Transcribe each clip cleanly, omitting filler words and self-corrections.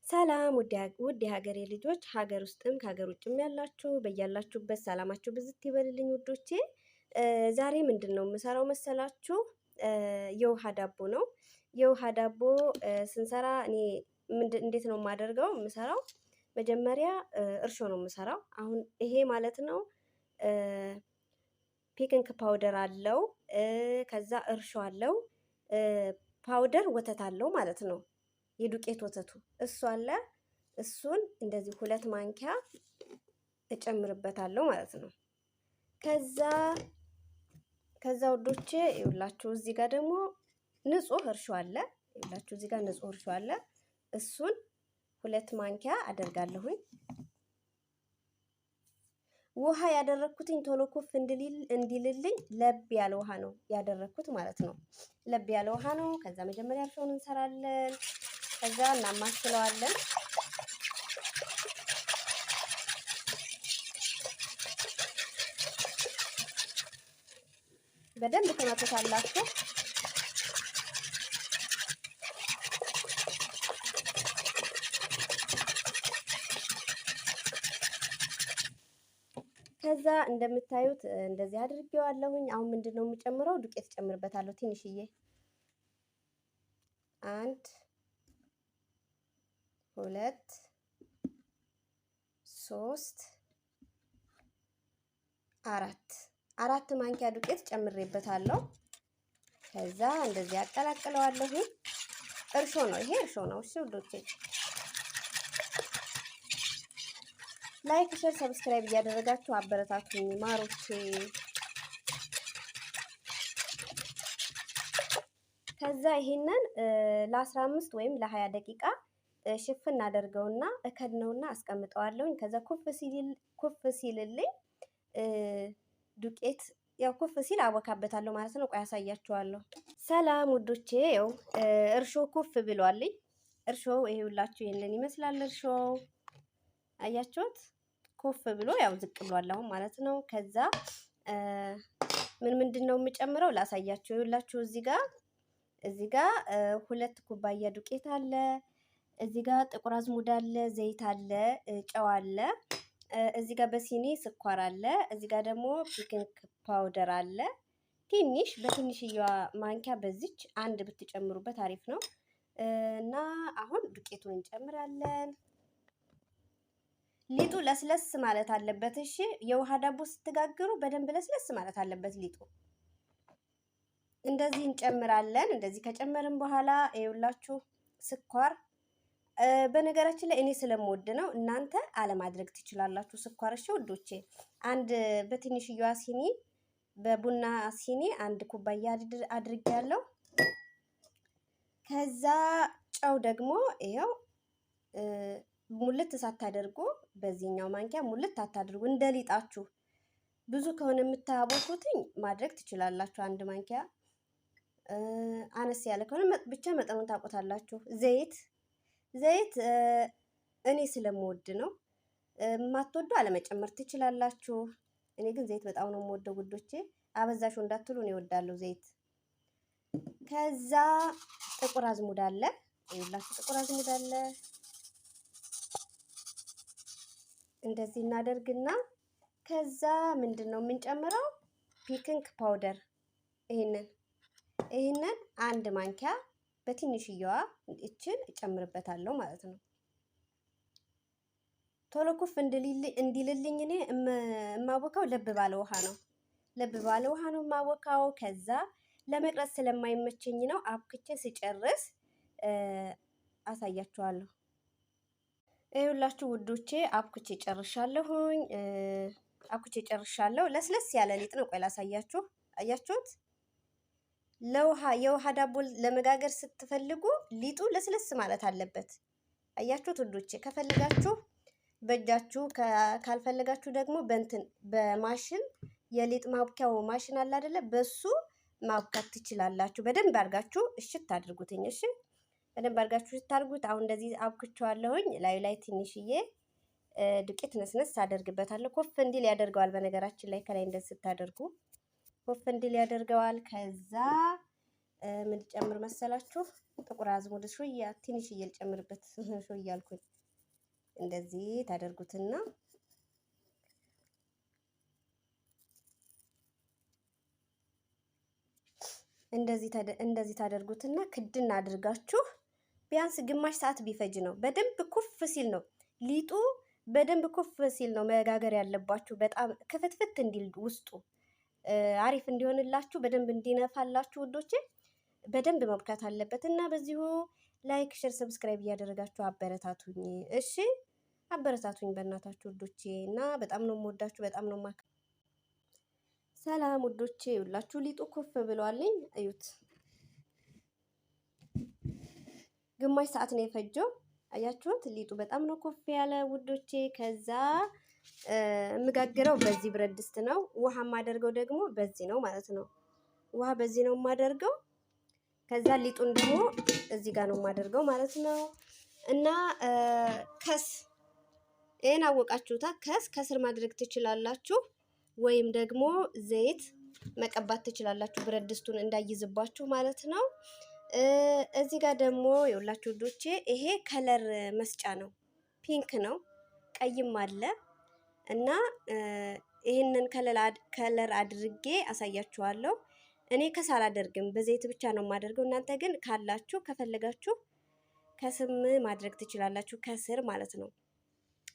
ሰላም ውድ የሀገሬ ልጆች ሀገር ውስጥም ከሀገር ውጭም ያላችሁ በያላችሁበት ሰላማችሁ ብዝት ይበልልኝ ውዶቼ። ዛሬ ምንድን ነው የምሰራው መሰላችሁ? የውሃ ዳቦ ነው። የውሃ ዳቦ ስንሰራ እኔ እንዴት ነው የማደርገው? የምሰራው መጀመሪያ እርሾ ነው የምሰራው። አሁን ይሄ ማለት ነው ፒክንክ ፓውደር አለው፣ ከዛ እርሾ አለው፣ ፓውደር ወተት አለው ማለት ነው። የዱቄት ወተቱ እሱ አለ። እሱን እንደዚህ 2 ማንኪያ እጨምርበታለሁ ማለት ነው። ከዛ ውዶቼ ይኸውላችሁ እዚህ ጋር ደግሞ ንጹህ እርሾ አለ። ይኸውላችሁ እዚህ ጋር ንጹህ እርሾ አለ። እሱን 2 ማንኪያ አደርጋለሁኝ። ውሃ ያደረኩትኝ ቶሎ ኩፍ እንዲልልኝ ለብ ያለ ውሃ ነው ያደረኩት ማለት ነው። ለብ ያለ ውሃ ነው። ከዛ መጀመሪያ እርሾውን እንሰራለን። ከዛ እናማስለዋለን። በደንብ ተመታላችሁ። ከዛ እንደምታዩት እንደዚህ አድርጌዋለሁኝ። አሁን ምንድነው የምጨምረው? ዱቄት ጨምርበታለሁ ትንሽዬ 1 2 3 4 ማንኪያ ዱቄት ጨምሬበታለሁ። ከዛ እንደዚህ አቀላቅለዋለሁ። እርሾ ነው ይሄ፣ እርሾ ነው። እሺ ውዶቼ ላይክ፣ ሼር፣ ሰብስክራይብ እያደረጋችሁ አበረታቱኝ ማሮቼ። ከዛ ይሄንን ለ15 ወይም ለ20 ደቂቃ ሽፍን አደርገውና እከድነውና አስቀምጠዋለሁኝ። ከዛ ኩፍ ሲልልኝ ዱቄት ያው ኩፍ ሲል አቦካበታለሁ ማለት ነው። ቆይ ያሳያችኋለሁ። ሰላም ውዶቼ፣ ያው እርሾ ኩፍ ብሏልኝ። እርሾ ይሄውላችሁ ይሄንን ይመስላል። እርሾ አያችሁት? ኩፍ ብሎ ያው ዝቅ ብሏል አሁን ማለት ነው። ከዛ ምንድነው የምጨምረው ላሳያችሁ። ይኸውላችሁ እዚህ ጋር 2 ኩባያ ዱቄት አለ። እዚህ ጋር ጥቁር አዝሙድ አለ፣ ዘይት አለ፣ ጨው አለ። እዚህ ጋር በሲኒ ስኳር አለ። እዚህ ጋር ደግሞ ፒክንክ ፓውደር አለ። ትንሽ በትንሽዬዋ ማንኪያ በዚች አንድ ብትጨምሩበት አሪፍ ነው። እና አሁን ዱቄቱን እንጨምራለን። ሊጡ ለስለስ ማለት አለበት። እሺ የውሃ ዳቦ ስትጋግሩ በደንብ ለስለስ ማለት አለበት ሊጡ። እንደዚህ እንጨምራለን። እንደዚህ ከጨመርን በኋላ ይኸውላችሁ ስኳር፣ በነገራችን ላይ እኔ ስለምወድ ነው፣ እናንተ አለማድረግ ትችላላችሁ ስኳር። እሺ ውዶቼ አንድ በትንሽዬዋ ሲኒ በቡና ሲኒ 1 ኩባያ አድርጌያለሁ። ከዛ ጨው ደግሞ ይኸው ሙልት ሳታደርጉ በዚህኛው ማንኪያ ሙልት አታድርጉ። እንደሊጣችሁ ብዙ ከሆነ የምታቦኩትኝ ማድረግ ትችላላችሁ። 1 ማንኪያ አነስ ያለ ከሆነ ብቻ መጠኑን ታውቁታላችሁ። ዘይት እኔ ስለምወድ ነው። የማትወዱ አለመጨመር ትችላላችሁ። እኔ ግን ዘይት በጣም ነው የምወደው ውዶቼ። አበዛሽው እንዳትሉ እኔ እወዳለሁ ዘይት። ከዛ ጥቁር አዝሙድ አለ። ይኸውላችሁ ጥቁር አዝሙድ አለ። እንደዚህ እናደርግና ከዛ ምንድነው የምንጨምረው? ፒክንክ ፓውደር ይሄንን 1 ማንኪያ በትንሽዬዋ እችን እጨምርበታለሁ ማለት ነው። ቶሎ ኩፍ እንዲልልኝ እኔ የማቦካው ለብ ባለ ውሃ ነው። ለብ ባለ ውሃ ነው የማቦካው። ከዛ ለመቅረጽ ስለማይመቸኝ ነው። አብክቼ ስጨርስ አሳያችኋለሁ። ይኸውላችሁ ውዶቼ አብኩቼ ጨርሻለሁኝ። ለስለስ ያለ ሊጥ ነው። ቆይ ላሳያችሁ። አያችሁት? የውሃ ዳቦ ለመጋገር ስትፈልጉ ሊጡ ለስለስ ማለት አለበት። አያችሁት ውዶቼ? ከፈልጋችሁ በእጃችሁ፣ ካልፈልጋችሁ ደግሞ በማሽን የሊጥ ማብኪያው ማሽን አለ አይደለ? በሱ ማብካት ትችላላችሁ። በደንብ አድርጋችሁ እሽት አድርጉትኝ። እሺ በደንብ አድርጋችሁ ስታርጉት። አሁን እንደዚህ አብክቼዋለሁኝ። ላይ ትንሽዬ ዱቄት ነስነስ አደርግበታለሁ። ኮፍ እንዲል ያደርገዋል። በነገራችን ላይ ከላይ እንደዚህ ስታደርጉ ኮፍ እንዲል ያደርገዋል። ከዛ ምን ጨምር መሰላችሁ? ጥቁር አዝሙድ ሾያ ትንሽ እየልጨምርበት ሾያ አልኩኝ። እንደዚህ ታደርጉትና እንደዚህ ታደርጉትና ክድን አድርጋችሁ ቢያንስ ግማሽ ሰዓት ቢፈጅ ነው። በደንብ ኩፍ ሲል ነው ሊጡ በደንብ ኩፍ ሲል ነው መጋገር ያለባችሁ። በጣም ክፍትፍት እንዲል ውስጡ አሪፍ እንዲሆንላችሁ በደንብ እንዲነፋላችሁ ውዶቼ በደንብ መብካት አለበት እና በዚሁ ላይክ፣ ሼር፣ ሰብስክራይብ እያደረጋችሁ አበረታቱኝ። እሺ አበረታቱኝ በእናታችሁ ውዶቼ እና በጣም ነው የምወዳችሁ፣ በጣም ነው ማክ ሰላም ውዶቼ ይውላችሁ ሊጡ ኩፍ ብሏልኝ። እዩት ግማሽ ሰዓት ነው የፈጀው። አያችሁት? ሊጡ በጣም ነው ኩፍ ያለ ውዶቼ። ከዛ የምጋግረው በዚህ ብረት ድስት ነው። ውሃ የማደርገው ደግሞ በዚህ ነው ማለት ነው። ውሃ በዚህ ነው የማደርገው። ከዛ ሊጡን ደግሞ እዚህ ጋር ነው የማደርገው ማለት ነው። እና ይሄን አወቃችሁታ? ከስር ማድረግ ትችላላችሁ፣ ወይም ደግሞ ዘይት መቀባት ትችላላችሁ፣ ብረት ድስቱን እንዳይዝባችሁ ማለት ነው። እዚህ ጋር ደግሞ የሁላችሁ ውዶቼ ይሄ ከለር መስጫ ነው። ፒንክ ነው፣ ቀይም አለ እና ይሄንን ከለር አድርጌ አሳያችኋለሁ። እኔ ከስ አላደርግም፣ በዘይት ብቻ ነው የማደርገው። እናንተ ግን ካላችሁ ከፈለጋችሁ ከስም ማድረግ ትችላላችሁ፣ ከስር ማለት ነው።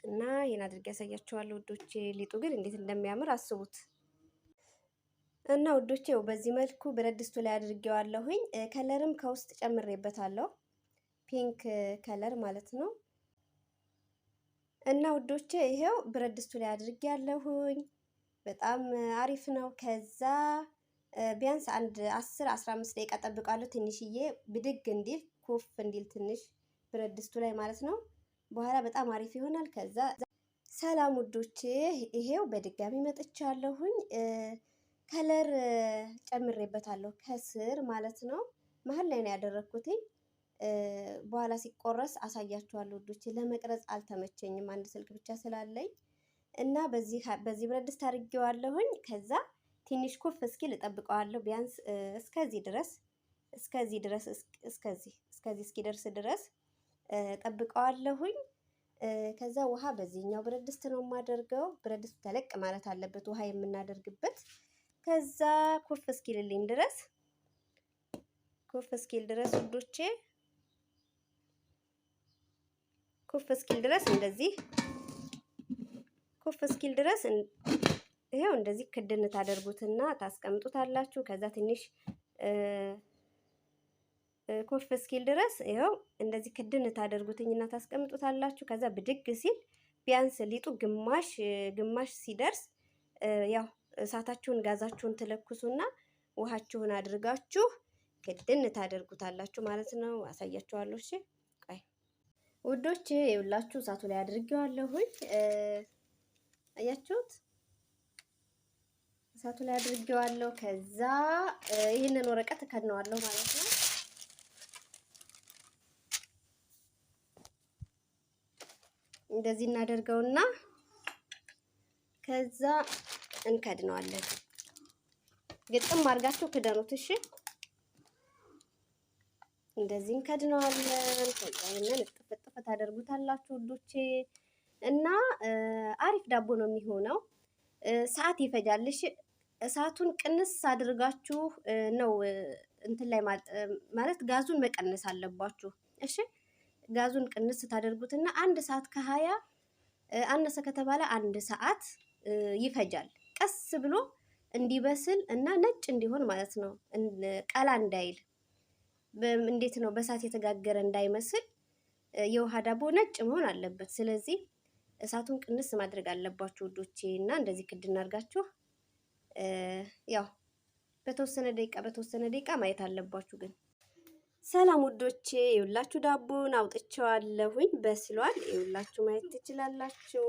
እና ይሄን አድርጌ ያሳያችኋለሁ ውዶቼ። ሊጡ ግን እንዴት እንደሚያምር አስቡት። እና ውዶቼው በዚህ መልኩ ብረት ድስቱ ላይ አድርጌዋለሁኝ። ከለርም ከውስጥ ጨምሬበታለሁ፣ ፒንክ ከለር ማለት ነው። እና ውዶቼ ይሄው ብረት ድስቱ ላይ አድርጌያለሁኝ። በጣም አሪፍ ነው። ከዛ ቢያንስ አንድ 10-15 ደቂቃ ጠብቃለሁ፣ ትንሽዬ ብድግ እንዲል ኩፍ እንዲል ትንሽ ብረት ድስቱ ላይ ማለት ነው። በኋላ በጣም አሪፍ ይሆናል። ከዛ ሰላም ውዶቼ ይሄው በድጋሚ መጥቻለሁኝ። ከለር ጨምሬበታለሁ ከስር ማለት ነው። መሀል ላይ ነው ያደረኩትኝ። በኋላ ሲቆረስ አሳያችኋለሁ ውዶቼ። ለመቅረጽ አልተመቸኝም አንድ ስልክ ብቻ ስላለኝ እና በዚህ ብረት ድስት አድርጌዋለሁኝ። ከዛ ትንሽ ኩፍ እስኪል እጠብቀዋለሁ። ቢያንስ እስከዚህ ድረስ እስኪደርስ ድረስ ጠብቀዋለሁኝ። ከዛ ውሃ በዚህኛው ብረት ድስት ነው የማደርገው። ብረት ድስቱ ተለቅ ማለት አለበት ውሃ የምናደርግበት። ከዛ ኩፍ እስኪልልኝ ድረስ ውዶቼ ኩፍ እስኪል ድረስ እንደዚህ ኩፍ እስኪል ድረስ ይሄው እንደዚህ ክድን ታደርጉትና ታስቀምጡታላችሁ። ከዛ ትንሽ ኩፍ እስኪል ድረስ ይሄው እንደዚህ ክድን ታደርጉትኝና ታስቀምጡታላችሁ። ከዛ ብድግ ሲል ቢያንስ ሊጡ ግማሽ ሲደርስ ያው እሳታችሁን ጋዛችሁን ትለኩሱና ውሃችሁን አድርጋችሁ ክድን ታደርጉታላችሁ ማለት ነው። አሳያችኋለሁ። እሺ ቆይ ውዶቼ ይኸውላችሁ እሳቱ ላይ አድርጌዋለሁኝ። አያችሁት? እሳቱ ላይ አድርጌዋለሁ። ከዛ ይህንን ወረቀት እከድነዋለሁ ማለት ነው። እንደዚህ እናደርገውና ከዛ እንከድነዋለን። ግጥም አድርጋችሁ ክደኑት። እሺ እንደዚህ እንከድነዋለን። ከዛ ይሄንን እጥፍ ታደርጉታላችሁ ውዶቼ እና አሪፍ ዳቦ ነው የሚሆነው። ሰዓት ይፈጃል። እሺ እሳቱን ቅንስ አድርጋችሁ ነው እንትን ላይ ማለት ጋዙን መቀነስ አለባችሁ። እሺ ጋዙን ቅንስ ታደርጉትና 1 ሰዓት ከ20 አነሰ ከተባለ 1 ሰዓት ይፈጃል። ቀስ ብሎ እንዲበስል እና ነጭ እንዲሆን ማለት ነው። ቀላ እንዳይል እንዴት ነው በእሳት የተጋገረ እንዳይመስል የውሃ ዳቦ ነጭ መሆን አለበት። ስለዚህ እሳቱን ቅንስ ማድረግ አለባችሁ ውዶቼ እና እንደዚህ ክድና አድርጋችሁ ያው በተወሰነ ደቂቃ ማየት አለባችሁ። ግን ሰላም ውዶቼ ይኸውላችሁ ዳቦን አውጥቼዋለሁኝ፣ በስሏል። ይኸውላችሁ ማየት ትችላላችሁ።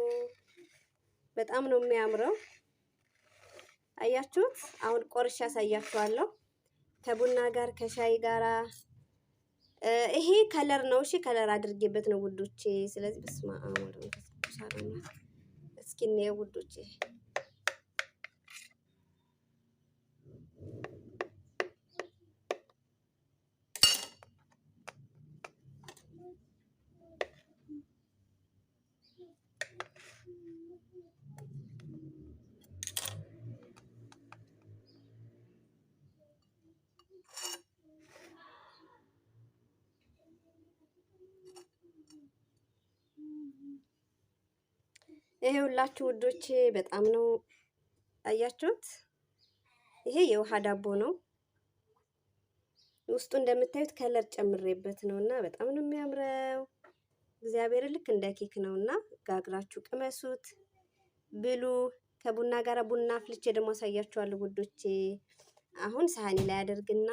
በጣም ነው የሚያምረው። አያችሁት? አሁን ቆርሻ ያሳያችኋለሁ ከቡና ጋር ከሻይ ጋራ። ይሄ ከለር ነው። እሺ ከለር አድርጌበት ነው ውዶቼ። ስለዚህ በስማ አሞር እስኪ እንየው ውዶቼ። ይሄ ሁላችሁ ውዶቼ በጣም ነው አያችሁት። ይሄ የውሃ ዳቦ ነው። ውስጡ እንደምታዩት ከለር ጨምሬበት ነውና በጣም ነው የሚያምረው። እግዚአብሔር ልክ እንደ ኬክ ነውና ጋግራችሁ ቅመሱት፣ ብሉ። ከቡና ጋር ቡና አፍልቼ ደግሞ አሳያችኋለሁ ውዶቼ። አሁን ሳህኔ ላይ አደርግና